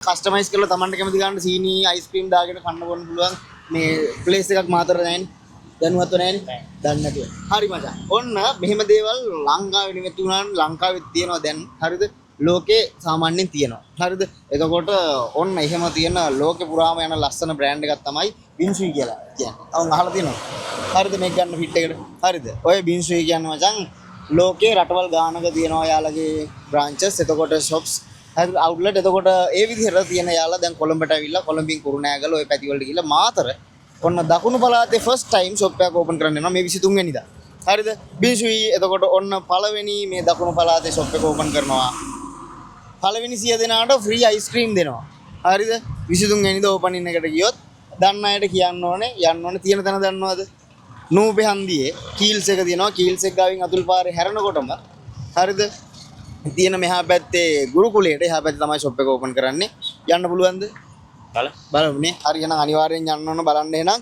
Customise කරලා Tamanට කැමති ගන්න සීනි අයිස්ක්‍රීම් දාගෙන කන්න බොන්න පුළුවන් මේ ප්ලේස් එකක් මාතර නැහැනේ. දැනුවත් නැහැනේ. දන්නේ නැතුව. හරි මචං. ඔන්න මෙහෙම දේවල් ලංකාවේ නෙවෙයි තුනන් ලංකාවේ තියෙනවා දැන්. හරිද? ලෝකේ සාමාන්‍යයෙන් තියෙනවා. හරිද? එතකොට ඔන්න එහෙම තියෙන ලෝකේ පුරාම යන ලස්සන බ්‍රෑන්ඩ් එකක් තමයි බින්සුයි කියලා කියන්නේ. අවුන් අහලා තියෙනවා. හරිද මේක ගන්න ෆිට් එකට. හරිද? ඔය බින්සුයි කියන්නේ මචං ලෝකේ රටවල් ගානක තියෙනවා යාළගේ බ්‍රාන්චස්. එතකොට shops හරි අවුට්ලට්. එතකොට ඒ විදිහට තියෙන යාලා දැන් කොළඹට ඇවිල්ලා කොළඹින් කුරුණෑගල ඔය පැති වලට ගිහලා මාතර ඔන්න දකුණු පළාතේ ෆස්ට් ටයිම් ෂොප් එකක් ඕපන් කරන්න යනවා මේ 23 වෙනිදා. හරිද? බින්සුයි එතකොට ඔන්න පළවෙනි මේ දකුණු පළාතේ ෂොප් එක ඕපන් කරනවා. පළවෙනි 100 දෙනාට ෆ්‍රී අයිස්ක්‍රීම් දෙනවා. හරිද? 23 වෙනිදා ඕපනින් එකට ගියොත් දන්න අයට කියන්න ඕනේ යන්න ඕනේ තියෙන තැන දන්නවද? නූපේ හන්දියේ කීල්ස් එක තියෙනවා. කීල්ස් එක ගාවින් අතුල් පාරේ හැරෙනකොටම හරිද? තියෙන මෙහා පැත්තේ ගුරුකුලයට එහා පැත්තේ තමයි ෂොප් එක ඕපන් කරන්නේ. යන්න පුළුවන්ද? බලමුනේ. හරි එහෙනම් අනිවාර්යෙන් යන්න ඕන බලන්න එහෙනම්